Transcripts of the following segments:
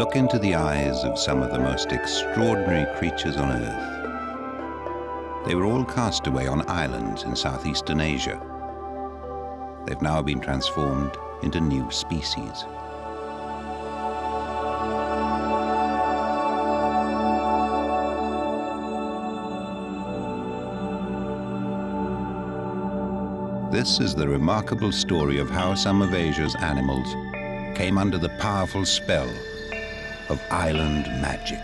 Look into the eyes of some of the most extraordinary creatures on Earth. They were all cast away on islands in southeastern Asia. They've now been transformed into new species. This is the remarkable story of how some of Asia's animals came under the powerful spell of island magic.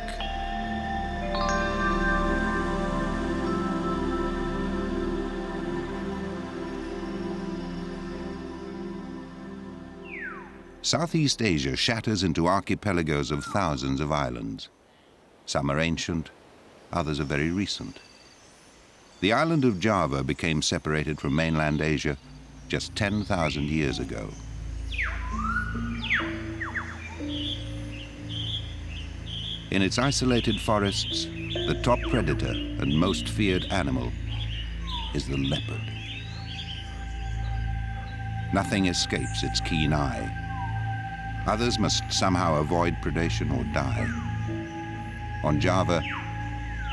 Southeast Asia shatters into archipelagos of thousands of islands. Some are ancient, others are very recent. The island of Java became separated from mainland Asia just 10,000 years ago. In its isolated forests, the top predator and most feared animal is the leopard. Nothing escapes its keen eye. Others must somehow avoid predation or die. On Java,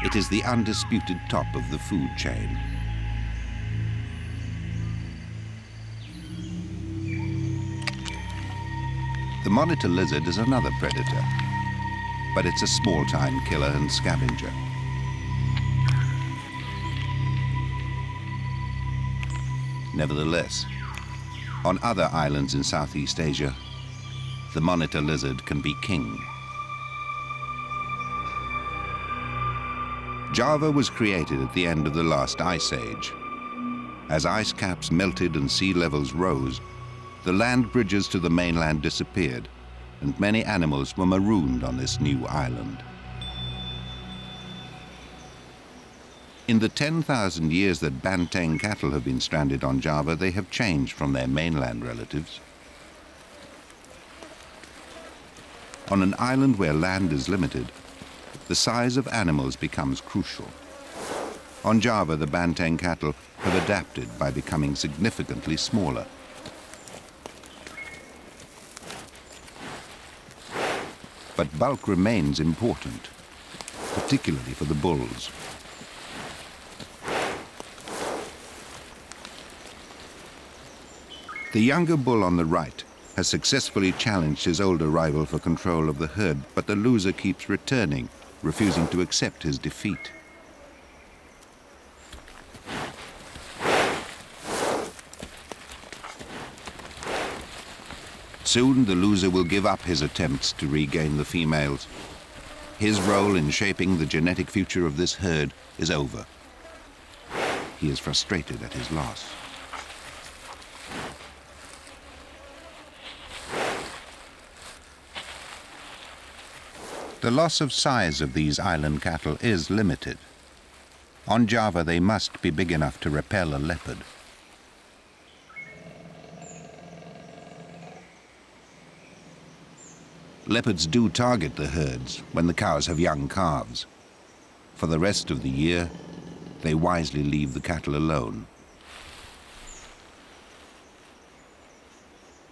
it is the undisputed top of the food chain. The monitor lizard is another predator, but it's a small-time killer and scavenger. Nevertheless, on other islands in Southeast Asia, the monitor lizard can be king. Java was created at the end of the last ice age. As ice caps melted and sea levels rose, the land bridges to the mainland disappeared, and many animals were marooned on this new island. In the 10,000 years that Bantang cattle have been stranded on Java, they have changed from their mainland relatives. On an island where land is limited, the size of animals becomes crucial. On Java, the Bantang cattle have adapted by becoming significantly smaller. But bulk remains important, particularly for the bulls. The younger bull on the right has successfully challenged his older rival for control of the herd, but the loser keeps returning, refusing to accept his defeat. Soon the loser will give up his attempts to regain the females. His role in shaping the genetic future of this herd is over. He is frustrated at his loss. The loss of size of these island cattle is limited. On Java, they must be big enough to repel a leopard. Leopards do target the herds when the cows have young calves. For the rest of the year, they wisely leave the cattle alone.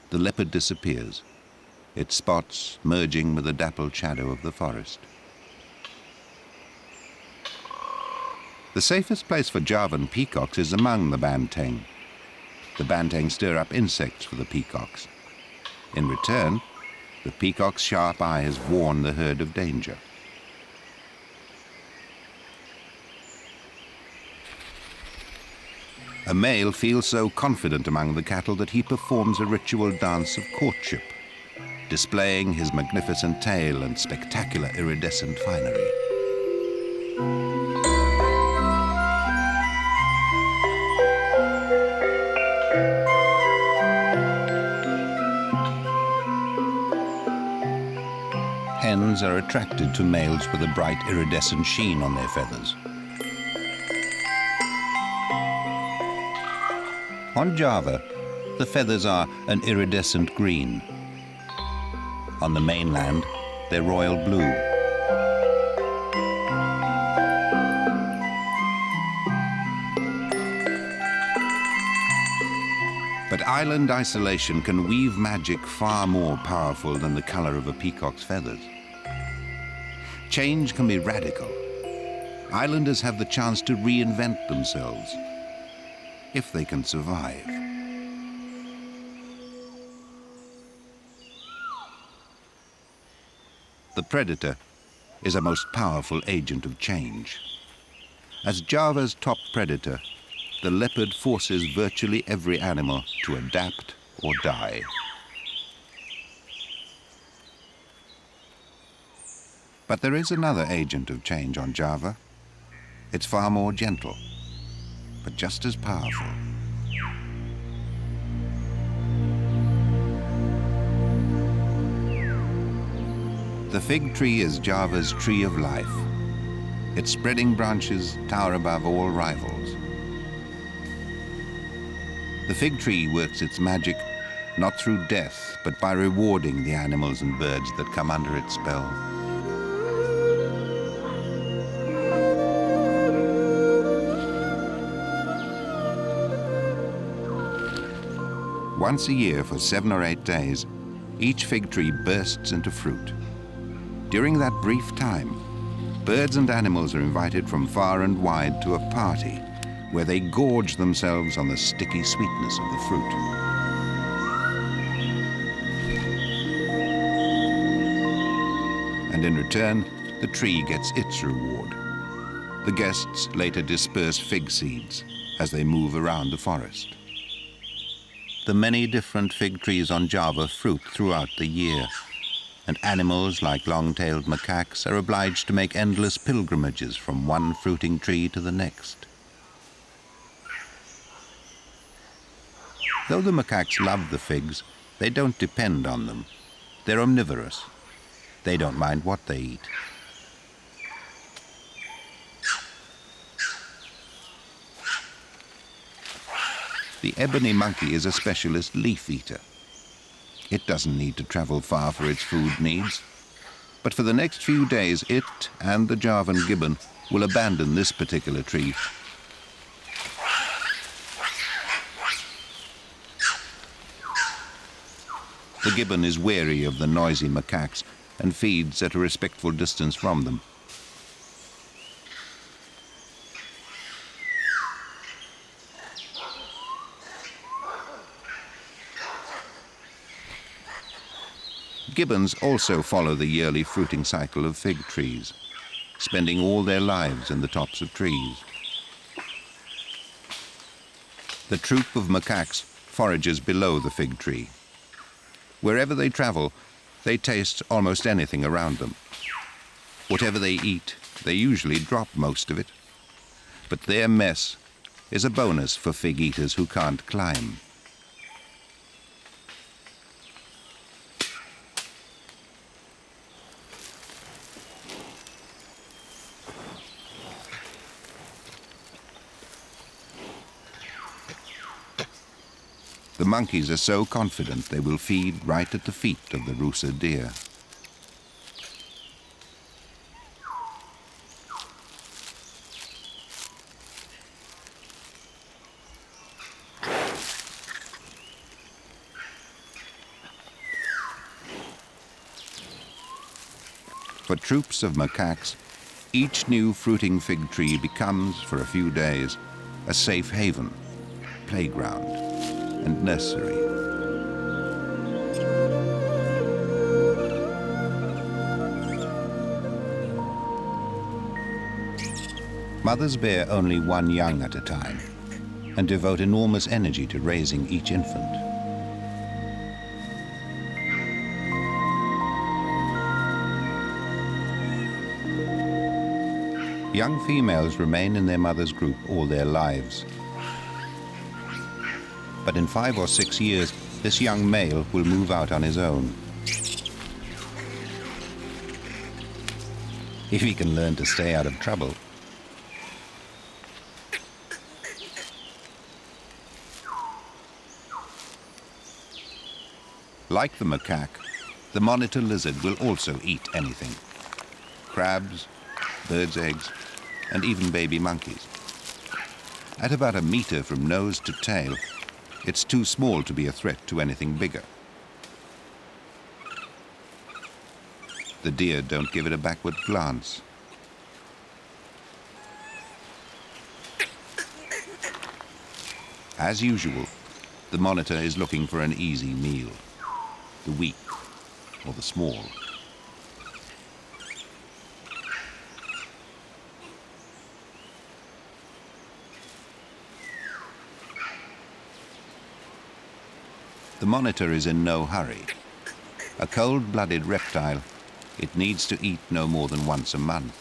The leopard disappears, its spots merging with the dappled shadow of the forest. The safest place for Javan peacocks is among the Bantang. The Bantang stir up insects for the peacocks. In return, the peacock's sharp eye has warned the herd of danger. A male feels so confident among the cattle that he performs a ritual dance of courtship, displaying his magnificent tail and spectacular iridescent finery. Hens are attracted to males with a bright iridescent sheen on their feathers. On Java, the feathers are an iridescent green. On the mainland, they're royal blue. But island isolation can weave magic far more powerful than the color of a peacock's feathers. change can be radical. Islanders have the chance to reinvent themselves, if they can survive. The predator is a most powerful agent of change. As Java's top predator, the leopard forces virtually every animal to adapt or die. But there is another agent of change on Java. It's far more gentle, but just as powerful. The fig tree is Java's tree of life. Its spreading branches tower above all rivals. The fig tree works its magic not through death, but by rewarding the animals and birds that come under its spell. Once a year for 7 or 8 days, each fig tree bursts into fruit. During that brief time, birds and animals are invited from far and wide to a party where they gorge themselves on the sticky sweetness of the fruit. And in return, the tree gets its reward. The guests later disperse fig seeds as they move around the forest. The many different fig trees on Java fruit throughout the year, and animals like long-tailed macaques are obliged to make endless pilgrimages from one fruiting tree to the next. Though the macaques love the figs, they don't depend on them. They're omnivorous. They don't mind what they eat. The ebony monkey is a specialist leaf eater. It doesn't need to travel far for its food needs. But for the next few days, it and the Javan gibbon will abandon this particular tree. The gibbon is wary of the noisy macaques and feeds at a respectful distance from them. Gibbons also follow the yearly fruiting cycle of fig trees, spending all their lives in the tops of trees. The troop of macaques forages below the fig tree. Wherever they travel, they taste almost anything around them. Whatever they eat, they usually drop most of it. But their mess is a bonus for fig eaters who can't climb. The monkeys are so confident they will feed right at the feet of the Rusa deer. For troops of macaques, each new fruiting fig tree becomes, for a few days, a safe haven, playground, and nursery. Mothers bear only one young at a time and devote enormous energy to raising each infant. Young females remain in their mother's group all their lives. But in 5 or 6 years, this young male will move out on his own. If he can learn to stay out of trouble. Like the macaque, the monitor lizard will also eat anything. Crabs, birds' eggs, and even baby monkeys. At about 1 meter from nose to tail, it's too small to be a threat to anything bigger. The deer don't give it a backward glance. As usual, the monitor is looking for an easy meal, the weak or the small. The monitor is in no hurry. A cold-blooded reptile, it needs to eat no more than once a month.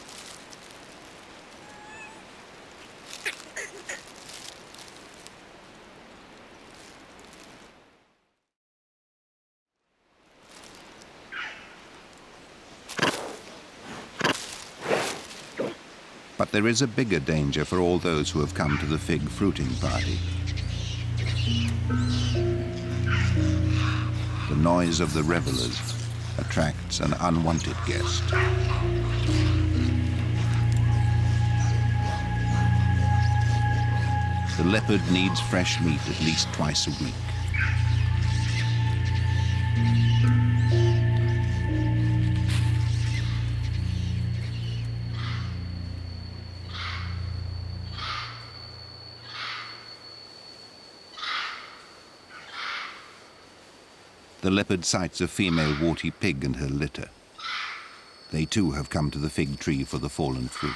But there is a bigger danger for all those who have come to the fig fruiting party. The noise of the revelers attracts an unwanted guest. The leopard needs fresh meat at least twice a week. The leopard sights a female warty pig and her litter. They too have come to the fig tree for the fallen fruit.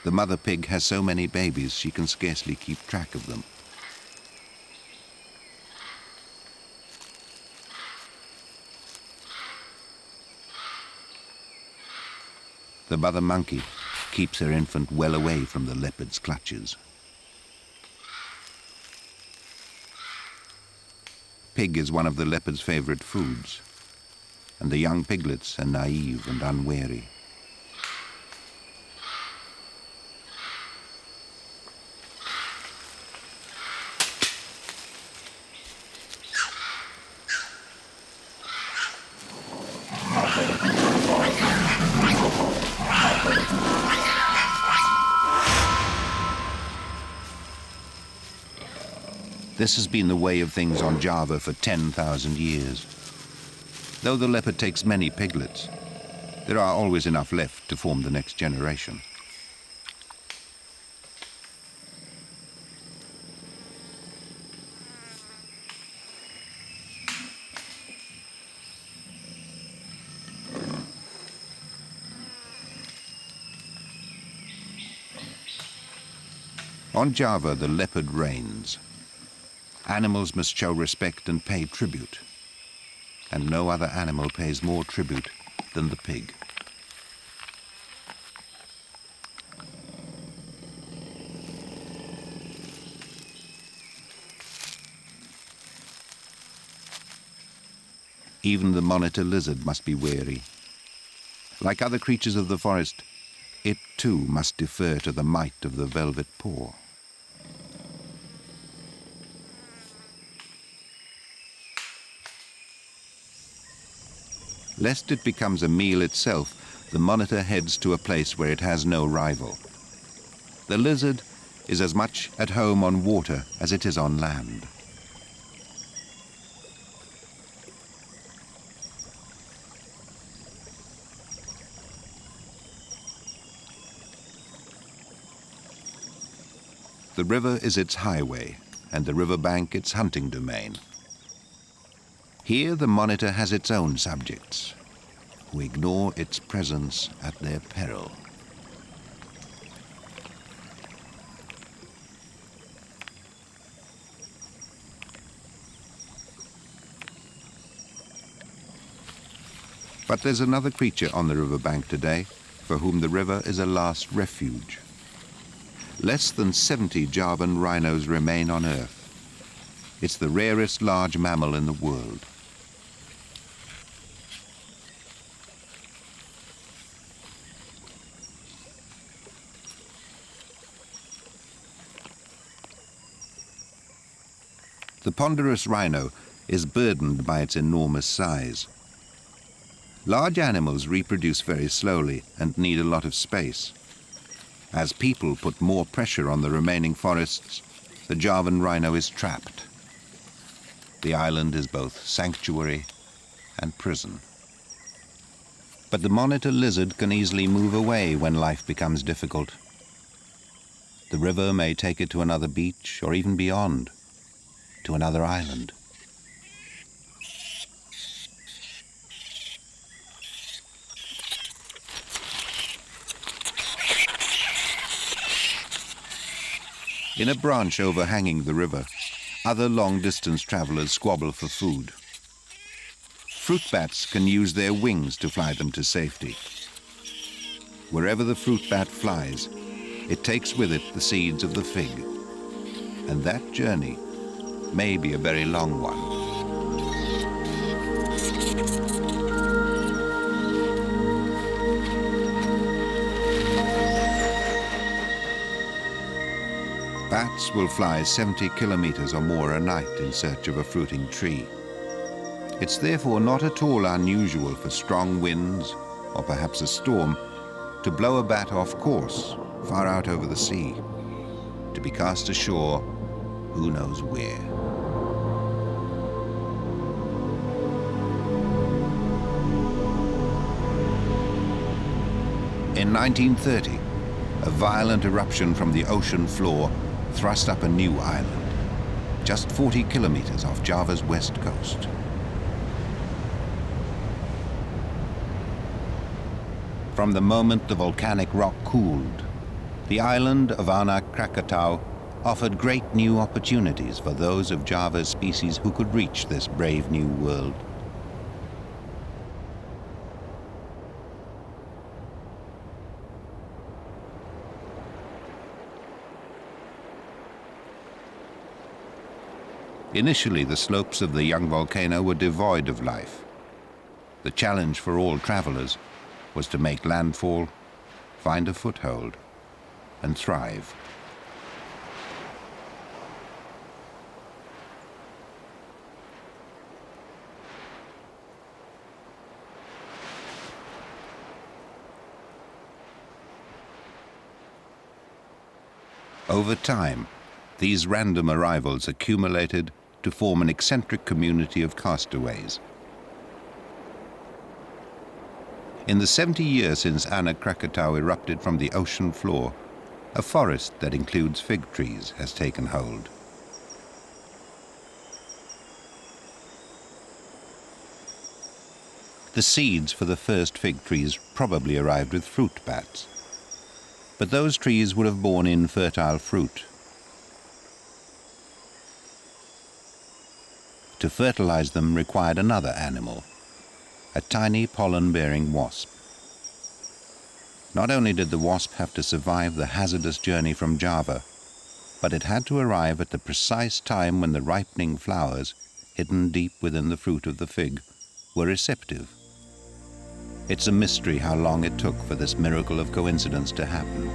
The mother pig has so many babies she can scarcely keep track of them. The mother monkey keeps her infant well away from the leopard's clutches. Pig is one of the leopard's favorite foods, and the young piglets are naive and unwary. This has been the way of things on Java for 10,000 years. Though the leopard takes many piglets, there are always enough left to form the next generation. On Java, the leopard reigns. Animals must show respect and pay tribute, and no other animal pays more tribute than the pig. Even the monitor lizard must be wary. Like other creatures of the forest, it too must defer to the might of the velvet paw. Lest it becomes a meal itself, the monitor heads to a place where it has no rival. The lizard is as much at home on water as it is on land. The river is its highway, and the riverbank its hunting domain. Here the monitor has its own subjects, who ignore its presence at their peril. But there's another creature on the riverbank today for whom the river is a last refuge. Less than 70 Javan rhinos remain on Earth. It's the rarest large mammal in the world. The ponderous rhino is burdened by its enormous size. Large animals reproduce very slowly and need a lot of space. As people put more pressure on the remaining forests, the Javan rhino is trapped. the island is both sanctuary and prison. But the monitor lizard can easily move away when life becomes difficult. The river may take it to another beach or even beyond, to another island. In a branch overhanging the river, other long-distance travelers squabble for food. Fruit bats can use their wings to fly them to safety. Wherever the fruit bat flies, it takes with it the seeds of the fig. And that journey may be a very long one. Bats will fly 70 kilometers or more a night in search of a fruiting tree. It's therefore not at all unusual for strong winds, or perhaps a storm, to blow a bat off course, far out over the sea, to be cast ashore who knows where. In 1930, a violent eruption from the ocean floor thrust up a new island, just 40 kilometers off Java's west coast. From the moment the volcanic rock cooled, the island of Anak Krakatau offered great new opportunities for those of Java's species who could reach this brave new world. Initially, the slopes of the young volcano were devoid of life. The challenge for all travelers was to make landfall, find a foothold, and thrive. Over time, these random arrivals accumulated to form an eccentric community of castaways. In the 70 years since Anak Krakatau erupted from the ocean floor, a forest that includes fig trees has taken hold. The seeds for the first fig trees probably arrived with fruit bats, but those trees would have borne infertile fruit. To fertilize them required another animal, a tiny pollen-bearing wasp. Not only did the wasp have to survive the hazardous journey from Java, but it had to arrive at the precise time when the ripening flowers, hidden deep within the fruit of the fig, were receptive. It's a mystery how long it took for this miracle of coincidence to happen.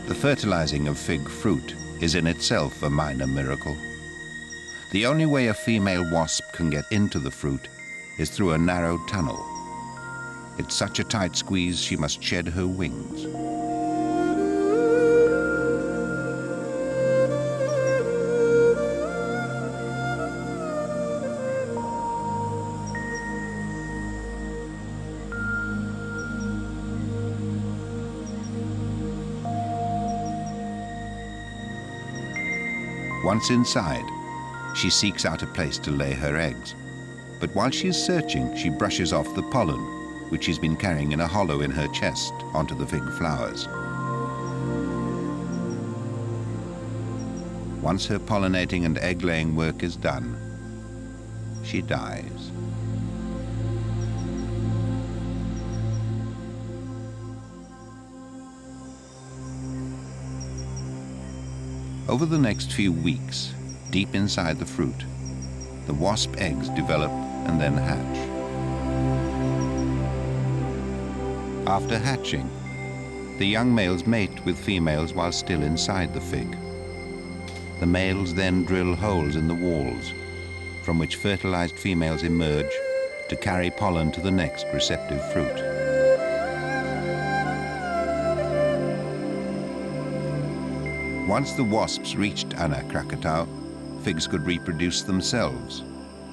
The fertilizing of fig fruit is in itself a minor miracle. The only way a female wasp can get into the fruit is through a narrow tunnel. It's such a tight squeeze she must shed her wings. Once inside, she seeks out a place to lay her eggs. But while she is searching, she brushes off the pollen, which she's been carrying in a hollow in her chest, onto the fig flowers. Once her pollinating and egg-laying work is done, she dies. Over the next few weeks, deep inside the fruit, the wasp eggs develop and then hatch. After hatching, the young males mate with females while still inside the fig. The males then drill holes in the walls, from which fertilized females emerge to carry pollen to the next receptive fruit. Once the wasps reached Anak Krakatau, figs could reproduce themselves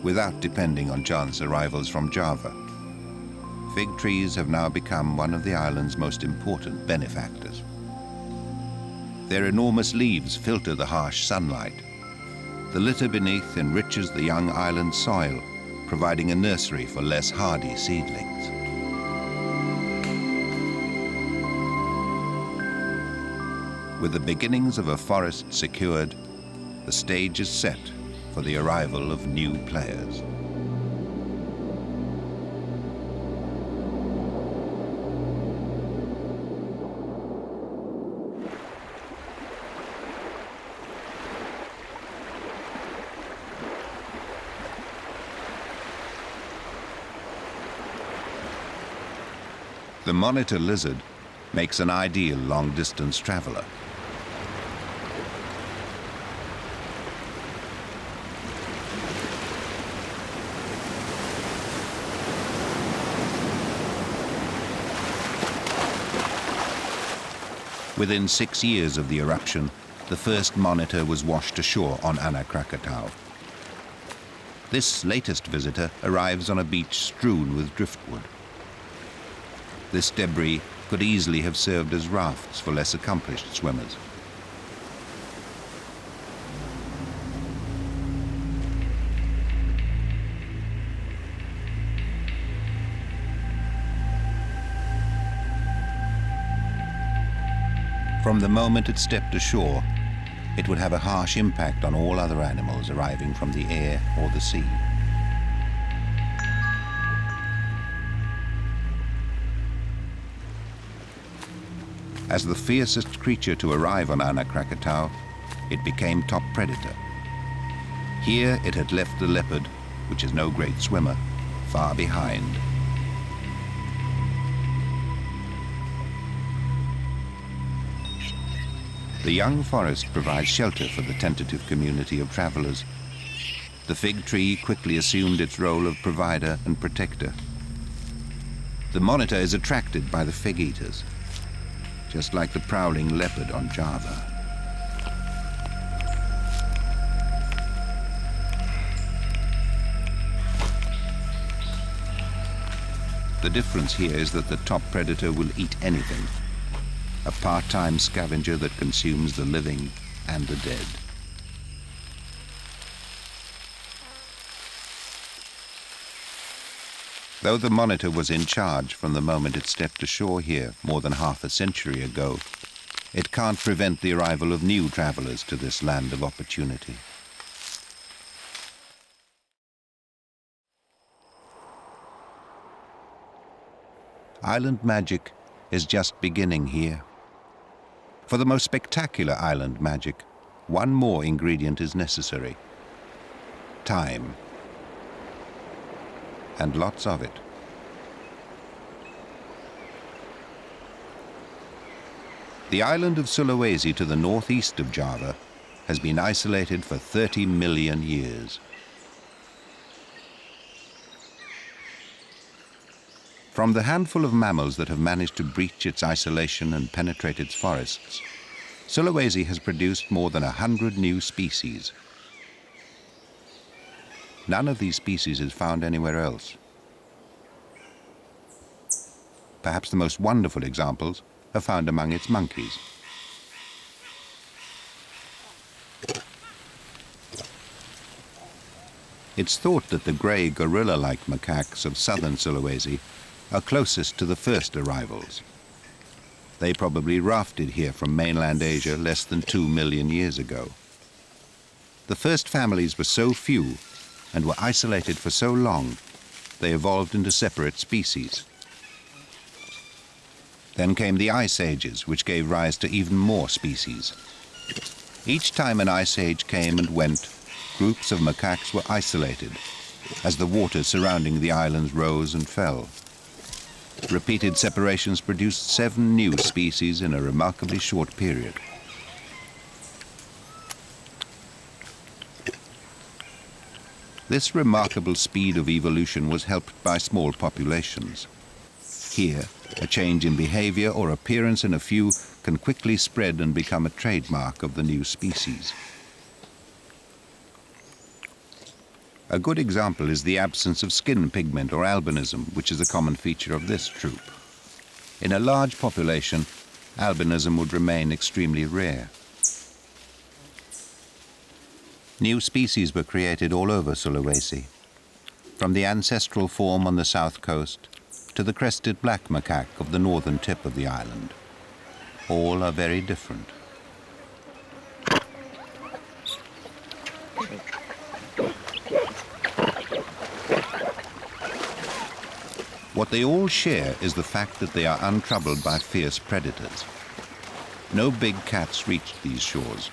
without depending on chance arrivals from Java. Fig trees have now become one of the island's most important benefactors. Their enormous leaves filter the harsh sunlight. The litter beneath enriches the young island soil, providing a nursery for less hardy seedlings. With the beginnings of a forest secured, the stage is set for the arrival of new players. The monitor lizard makes an ideal long-distance traveler. Within 6 years of the eruption, the first monitor was washed ashore on Anak Krakatau. This latest visitor arrives on a beach strewn with driftwood. This debris could easily have served as rafts for less accomplished swimmers. From the moment it stepped ashore, it would have a harsh impact on all other animals arriving from the air or the sea. As the fiercest creature to arrive on Anak Krakatau, it became top predator. Here it had left the leopard, which is no great swimmer, far behind. The young forest provides shelter for the tentative community of travelers. The fig tree quickly assumed its role of provider and protector. The monitor is attracted by the fig eaters, just like the prowling leopard on Java. The difference here is that the top predator will eat anything, a part-time scavenger that consumes the living and the dead. Though the monitor was in charge from the moment it stepped ashore here more than half a century ago, it can't prevent the arrival of new travelers to this land of opportunity. Island magic is just beginning here. For the most spectacular island magic, one more ingredient is necessary: time. And lots of it. The island of Sulawesi to the northeast of Java has been isolated for 30 million years. From the handful of mammals that have managed to breach its isolation and penetrate its forests, Sulawesi has produced more than 100 new species. None of these species is found anywhere else. Perhaps the most wonderful examples are found among its monkeys. It's thought that the grey gorilla-like macaks of southern Sulawesi are closest to the first arrivals. They probably rafted here from mainland Asia less than 2 million years ago. The first families were so few and were isolated for so long, they evolved into separate species. Then came the ice ages, which gave rise to even more species. Each time an ice age came and went, groups of macaques were isolated as the waters surrounding the islands rose and fell. Repeated separations produced 7 new species in a remarkably short period. This remarkable speed of evolution was helped by small populations. Here, A change in behavior or appearance in a few can quickly spread and become a trademark of the new species. A good example is the absence of skin pigment or albinism, which is a common feature of this troop. In a large population, albinism would remain extremely rare. New species were created all over Sulawesi, from the ancestral form on the south coast to the crested black macaque of the northern tip of the island. All are very different. What they all share is the fact that they are untroubled by fierce predators. No big cats reach these shores.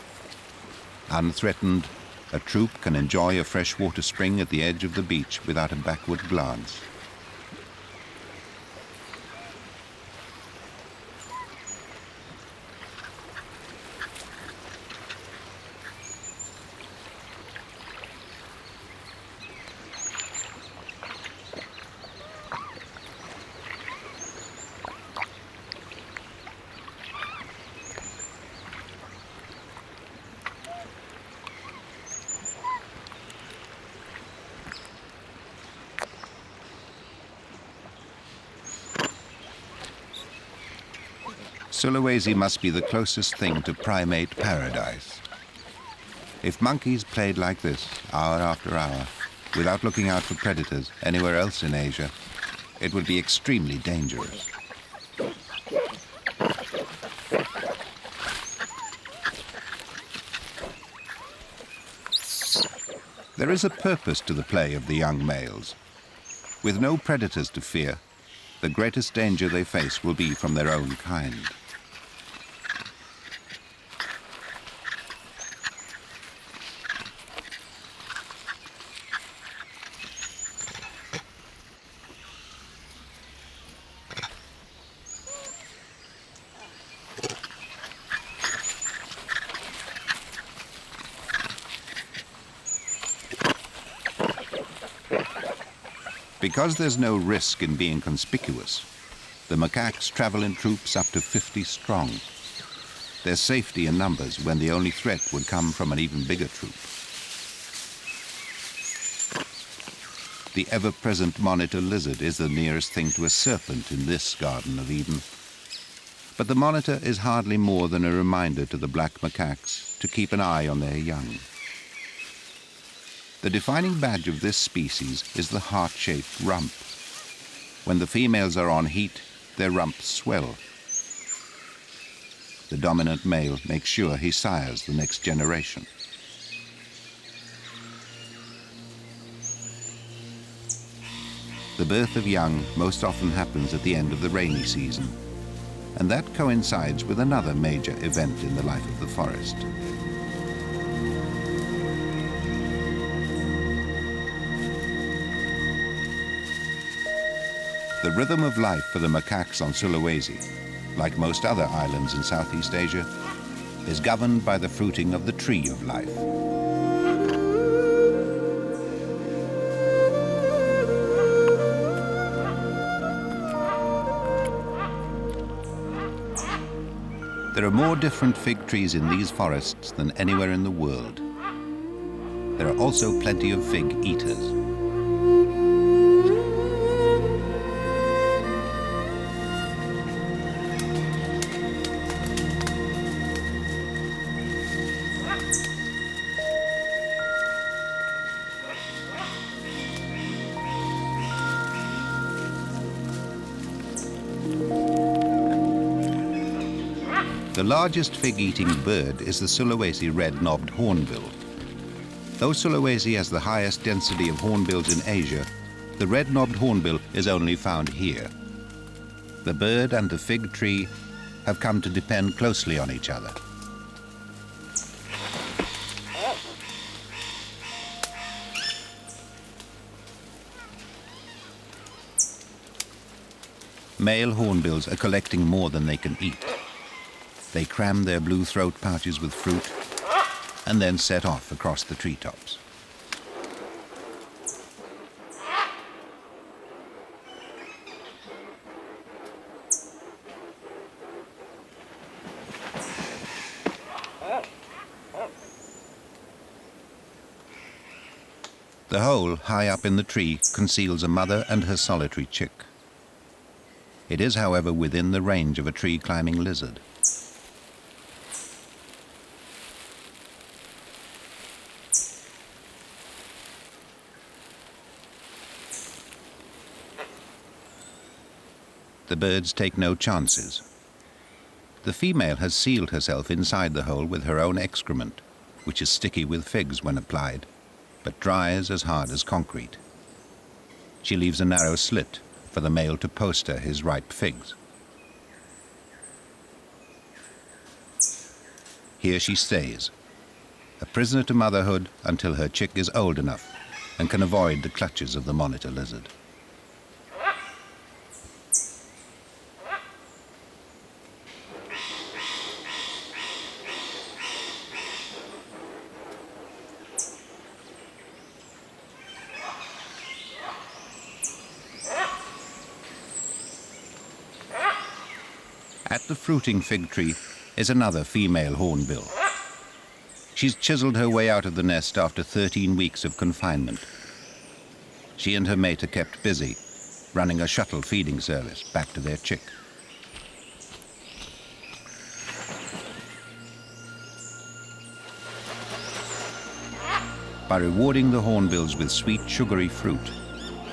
Unthreatened, a troop can enjoy a freshwater spring at the edge of the beach without a backward glance. Sulawesi must be the closest thing to primate paradise. If monkeys played like this, hour after hour, without looking out for predators anywhere else in Asia, it would be extremely dangerous. There is a purpose to the play of the young males. With no predators to fear, the greatest danger they face will be from their own kind. Because there's no risk in being conspicuous, the macaques travel in troops up to 50 strong. There's safety in numbers when the only threat would come from an even bigger troop. The ever-present monitor lizard is the nearest thing to a serpent in this Garden of Eden. But the monitor is hardly more than a reminder to the black macaques to keep an eye on their young. The defining badge of this species is the heart-shaped rump. When the females are on heat, their rumps swell. The dominant male makes sure he sires the next generation. The birth of young most often happens at the end of the rainy season, and that coincides with another major event in the life of the forest. The rhythm of life for the macaques on Sulawesi, like most other islands in Southeast Asia, is governed by the fruiting of the tree of life. There are more different fig trees in these forests than anywhere in the world. There are also plenty of fig eaters. The largest fig-eating bird is the Sulawesi red-knobbed hornbill. Though Sulawesi has the highest density of hornbills in Asia, the red-knobbed hornbill is only found here. The bird and the fig tree have come to depend closely on each other. Male hornbills are collecting more than they can eat. They cram their blue throat pouches with fruit and then set off across the treetops. The hole high up in the tree conceals a mother and her solitary chick. It is, however, within the range of a tree-climbing lizard. The birds take no chances. The female has sealed herself inside the hole with her own excrement, which is sticky with figs when applied, but dries as hard as concrete. She leaves a narrow slit for the male to poster his ripe figs. Here she stays, a prisoner to motherhood until her chick is old enough and can avoid the clutches of the monitor lizard. At the fruiting fig tree is another female hornbill. She's chiseled her way out of the nest after 13 weeks of confinement. She and her mate are kept busy, running a shuttle feeding service back to their chick. By rewarding the hornbills with sweet, sugary fruit,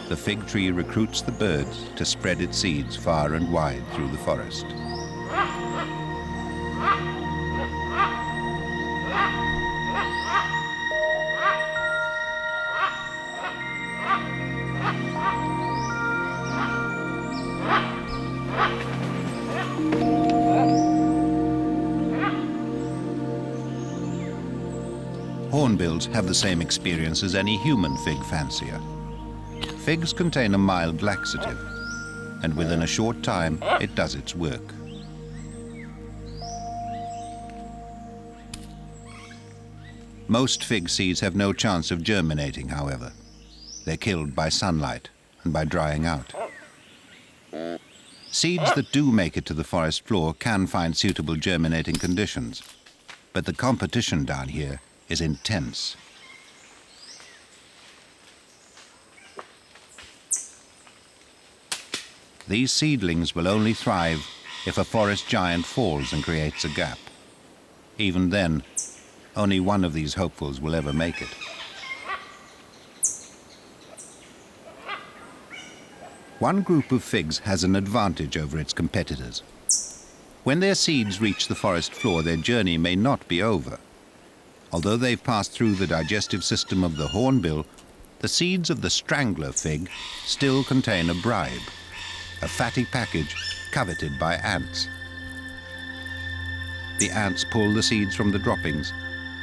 the fig tree recruits the birds to spread its seeds far and wide through the forest. Hornbills have the same experience as any human fig fancier. Figs contain a mild laxative, and within a short time it does its work. Most fig seeds have no chance of germinating, however. They're killed by sunlight and by drying out. Seeds that do make it to the forest floor can find suitable germinating conditions, but the competition down here is intense. These seedlings will only thrive if a forest giant falls and creates a gap. Even then, only one of these hopefuls will ever make it. One group of figs has an advantage over its competitors. When their seeds reach the forest floor, their journey may not be over. Although they've passed through the digestive system of the hornbill, the seeds of the strangler fig still contain a bribe, a fatty package coveted by ants. The ants pull the seeds from the droppings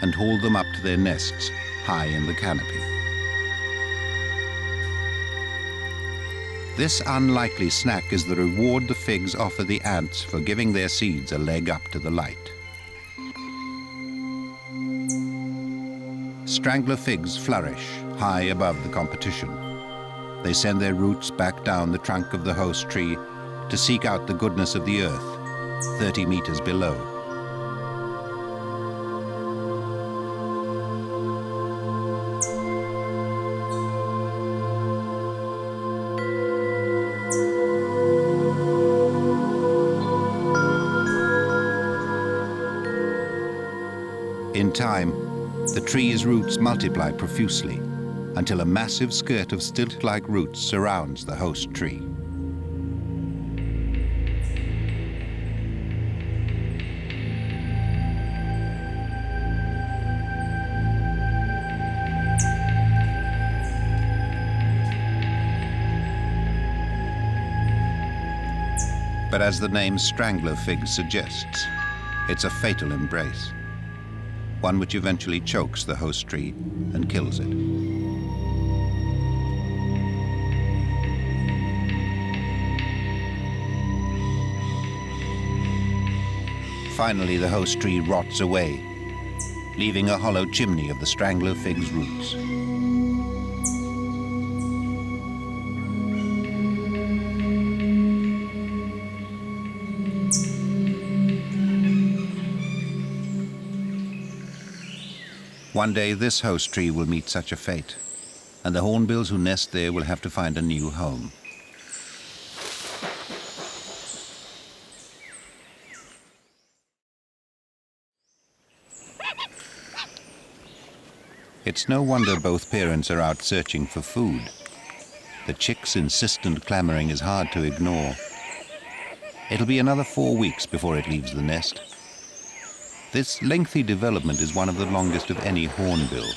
and haul them up to their nests high in the canopy. This unlikely snack is the reward the figs offer the ants for giving their seeds a leg up to the light. Strangler figs flourish high above the competition. They send their roots back down the trunk of the host tree to seek out the goodness of the earth, 30 meters below. In time, the tree's roots multiply profusely until a massive skirt of stilt-like roots surrounds the host tree. But as the name strangler fig suggests, it's a fatal embrace, one which eventually chokes the host tree and kills it. Finally, the host tree rots away, leaving a hollow chimney of the strangler fig's roots. One day, this host tree will meet such a fate, and the hornbills who nest there will have to find a new home. It's no wonder both parents are out searching for food. The chick's insistent clamoring is hard to ignore. It'll be another 4 weeks before it leaves the nest. This lengthy development is one of the longest of any hornbill.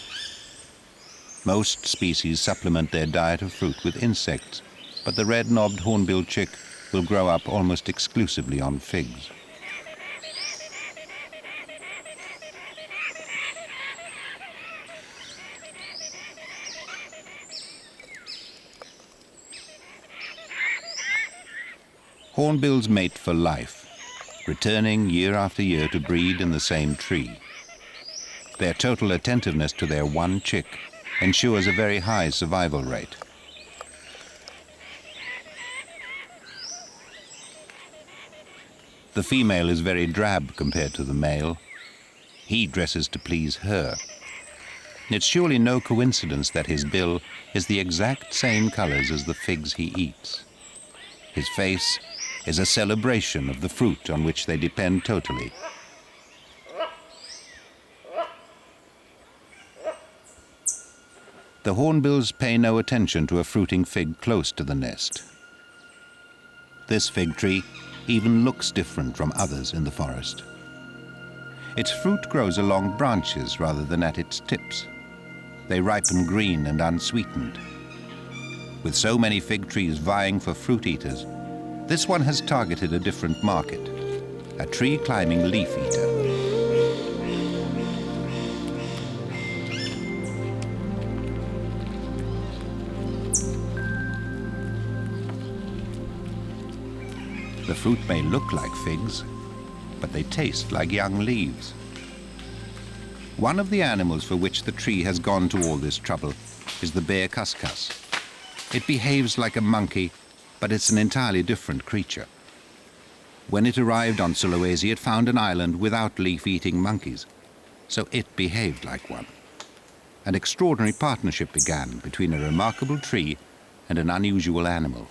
Most species supplement their diet of fruit with insects, but the red-knobbed hornbill chick will grow up almost exclusively on figs. Hornbills mate for life, returning year after year to breed in the same tree. Their total attentiveness to their one chick ensures a very high survival rate. The female is very drab compared to the male. He dresses to please her. It's surely no coincidence that his bill is the exact same colors as the figs he eats. His face is a celebration of the fruit on which they depend totally. The hornbills pay no attention to a fruiting fig close to the nest. This fig tree even looks different from others in the forest. Its fruit grows along branches rather than at its tips. They ripen green and unsweetened. With so many fig trees vying for fruit eaters, this one has targeted a different market, a tree-climbing leaf eater. The fruit may look like figs, but they taste like young leaves. One of the animals for which the tree has gone to all this trouble is the bear cuscus. It behaves like a monkey, but it's an entirely different creature. When it arrived on Sulawesi, it found an island without leaf-eating monkeys, so it behaved like one. An extraordinary partnership began between a remarkable tree and an unusual animal.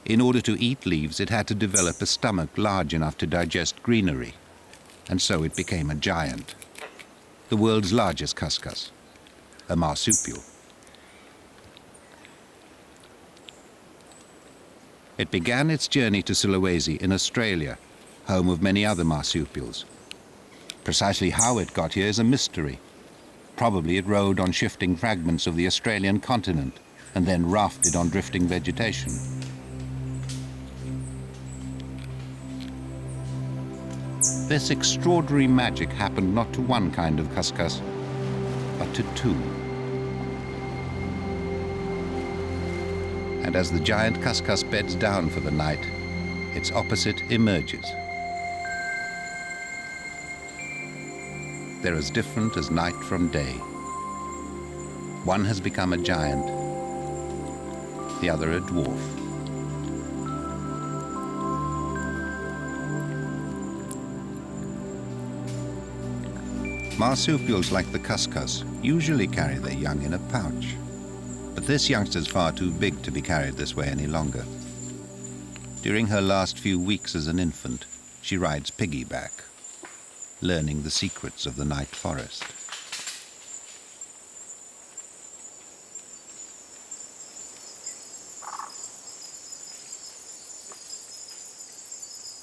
In order to eat leaves, it had to develop a stomach large enough to digest greenery, and so it became a giant, the world's largest cuscus, a marsupial. It began its journey to Sulawesi in Australia, home of many other marsupials. Precisely how it got here is a mystery. Probably it rode on shifting fragments of the Australian continent and then rafted on drifting vegetation. This extraordinary magic happened not to one kind of cuscus, but to two. And as the giant cuscus beds down for the night, its opposite emerges. They're as different as night from day. One has become a giant, the other a dwarf. Marsupials like the cuscus usually carry their young in a pouch, but this youngster's far too big to be carried this way any longer. During her last few weeks as an infant, she rides piggyback, learning the secrets of the night forest.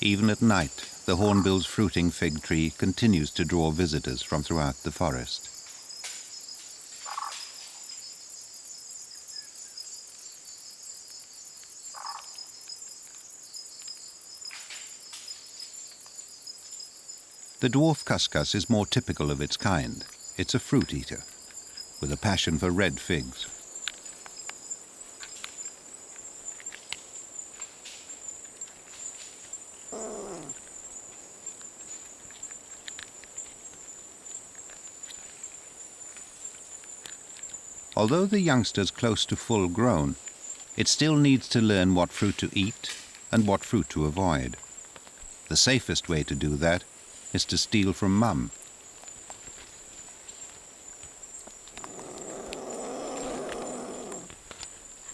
Even at night, the hornbill's fruiting fig tree continues to draw visitors from throughout the forest. The dwarf cuscus is more typical of its kind. It's a fruit eater, with a passion for red figs. Although the youngster's close to full grown, it still needs to learn what fruit to eat and what fruit to avoid. The safest way to do that is to steal from mum.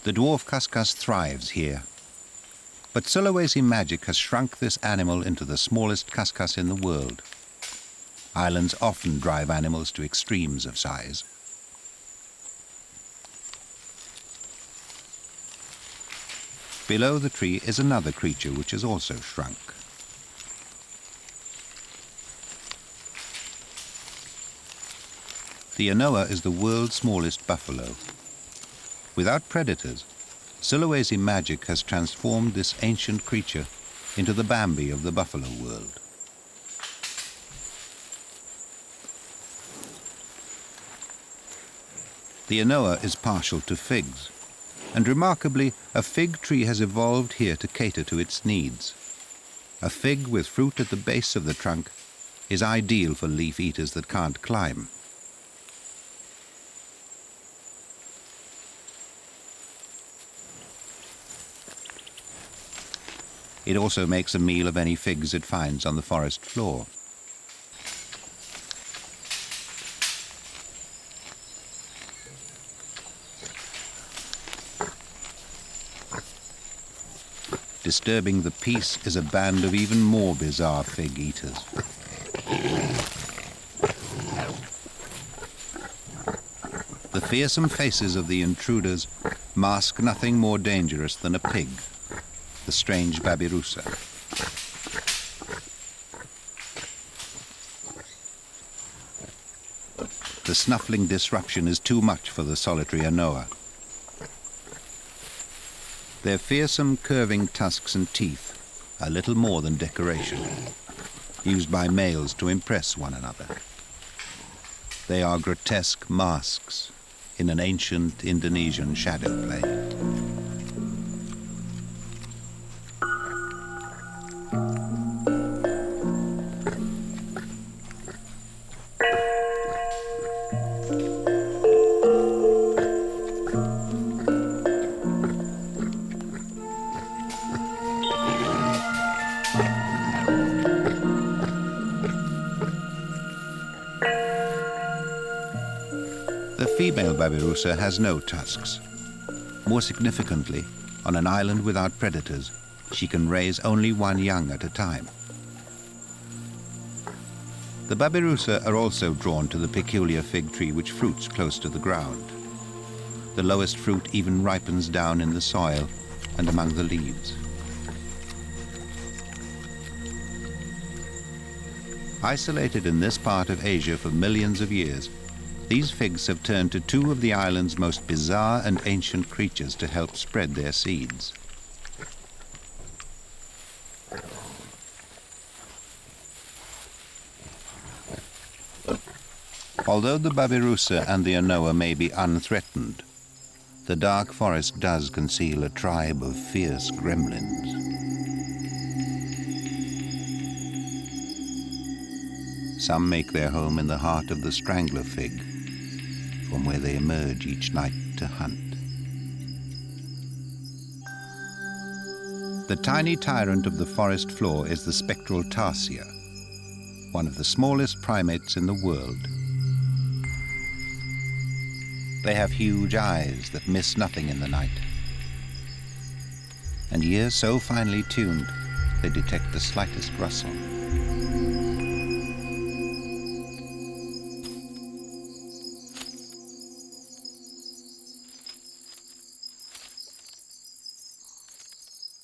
The dwarf cuscus thrives here, but Sulawesi magic has shrunk this animal into the smallest cuscus in the world. Islands often drive animals to extremes of size. Below the tree is another creature which has also shrunk. The anoa is the world's smallest buffalo. Without predators, Sulawesi magic has transformed this ancient creature into the Bambi of the buffalo world. The anoa is partial to figs, and remarkably, a fig tree has evolved here to cater to its needs. A fig with fruit at the base of the trunk is ideal for leaf eaters that can't climb. It also makes a meal of any figs it finds on the forest floor. Disturbing the peace is a band of even more bizarre fig eaters. The fearsome faces of the intruders mask nothing more dangerous than a pig, the strange babirusa. The snuffling disruption is too much for the solitary anoa. Their fearsome curving tusks and teeth are little more than decoration, used by males to impress one another. They are grotesque masks in an ancient Indonesian shadow play. The female babirusa has no tusks. More significantly, on an island without predators, she can raise only one young at a time. The babirusa are also drawn to the peculiar fig tree which fruits close to the ground. The lowest fruit even ripens down in the soil and among the leaves. Isolated in this part of Asia for millions of years, these figs have turned to two of the island's most bizarre and ancient creatures to help spread their seeds. Although the babirusa and the anoa may be unthreatened, the dark forest does conceal a tribe of fierce gremlins. Some make their home in the heart of the strangler fig, from where they emerge each night to hunt. The tiny tyrant of the forest floor is the spectral tarsier, one of the smallest primates in the world. They have huge eyes that miss nothing in the night, and ears so finely tuned they detect the slightest rustle.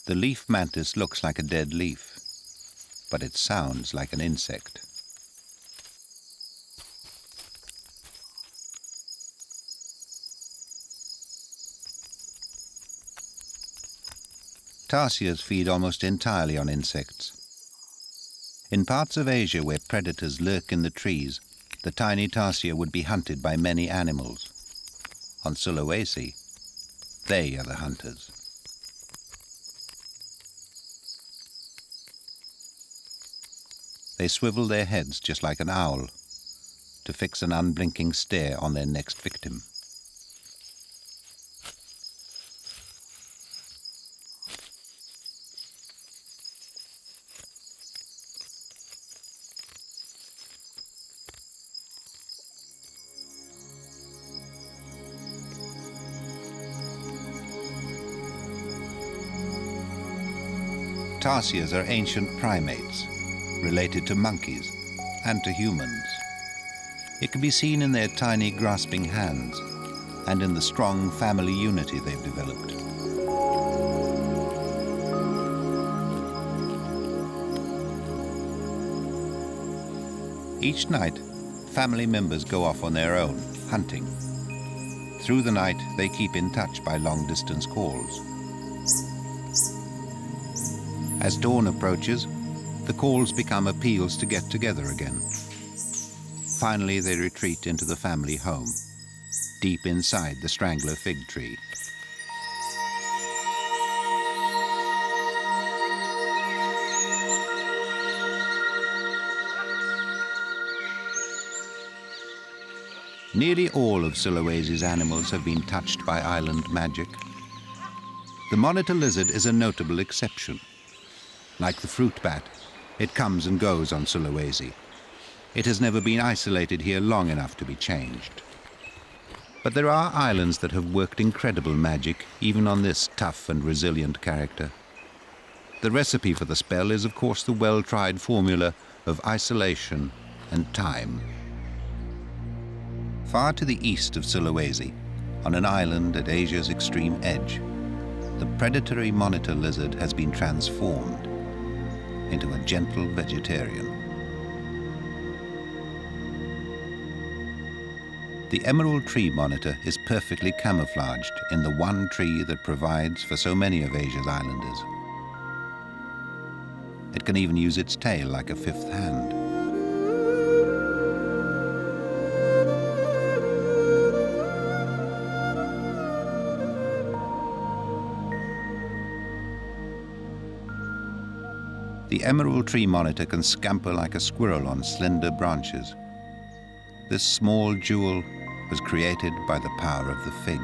The leaf mantis looks like a dead leaf, but it sounds like an insect. Tarsiers feed almost entirely on insects. In parts of Asia where predators lurk in the trees, the tiny tarsier would be hunted by many animals. On Sulawesi, they are the hunters. They swivel their heads just like an owl to fix an unblinking stare on their next victim. tarsiers are ancient primates, related to monkeys and to humans. It can be seen in their tiny grasping hands and in the strong family unity they've developed. Each night, family members go off on their own, hunting. Through the night, they keep in touch by long-distance calls. As dawn approaches, the calls become appeals to get together again. Finally, they retreat into the family home, deep inside the strangler fig tree. Nearly all of Sulawesi's animals have been touched by island magic. The monitor lizard is a notable exception. Like the fruit bat, it comes and goes on Sulawesi. It has never been isolated here long enough to be changed. But there are islands that have worked incredible magic, even on this tough and resilient character. The recipe for the spell is, of course, the well-tried formula of isolation and time. Far to the east of Sulawesi, on an island at Asia's extreme edge, the predatory monitor lizard has been transformed into a gentle vegetarian. The emerald tree monitor is perfectly camouflaged in the one tree that provides for so many of Asia's islanders. It can even use its tail like a fifth hand. The emerald tree monitor can scamper like a squirrel on slender branches. This small jewel was created by the power of the fig.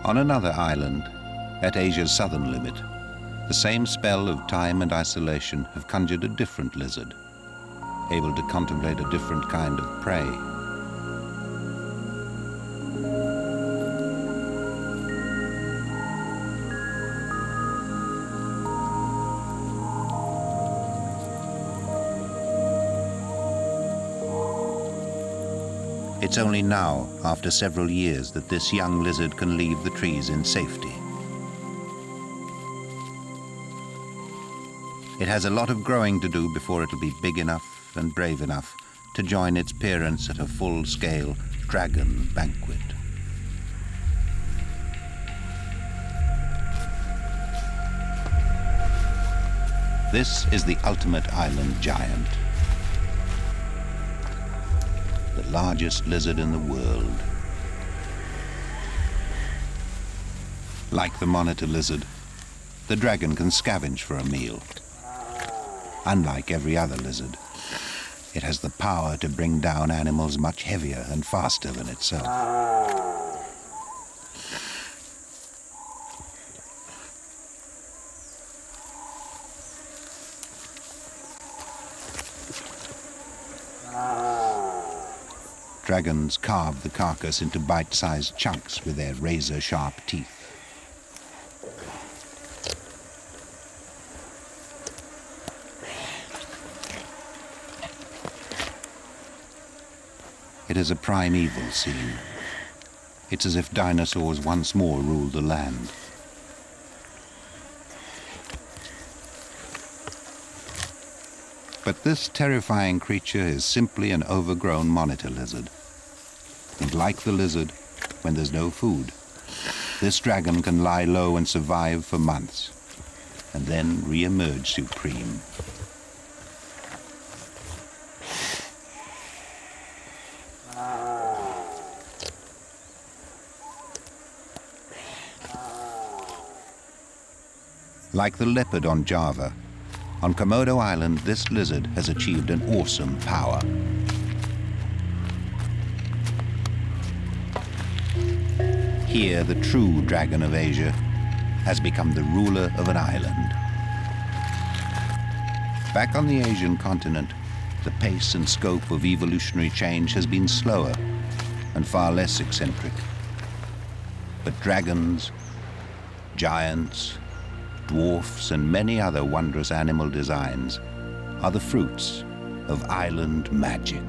On another island, at Asia's southern limit, the same spell of time and isolation have conjured a different lizard, able to contemplate a different kind of prey. It's only now, after several years, that this young lizard can leave the trees in safety. It has a lot of growing to do before it'll be big enough and brave enough to join its parents at a full-scale dragon banquet. This is the ultimate island giant, the largest lizard in the world. Like the monitor lizard, the dragon can scavenge for a meal. Unlike every other lizard, it has the power to bring down animals much heavier and faster than itself. Dragons carve the carcass into bite-sized chunks with their razor-sharp teeth. It is a primeval scene. It's as if dinosaurs once more ruled the land. But this terrifying creature is simply an overgrown monitor lizard. And like the lizard, when there's no food, this dragon can lie low and survive for months, and then re-emerge supreme. Like the leopard on Java, on Komodo Island, this lizard has achieved an awesome power. Here, the true dragon of Asia has become the ruler of an island. Back on the Asian continent, the pace and scope of evolutionary change has been slower and far less eccentric. But dragons, giants, dwarfs, and many other wondrous animal designs are the fruits of island magic.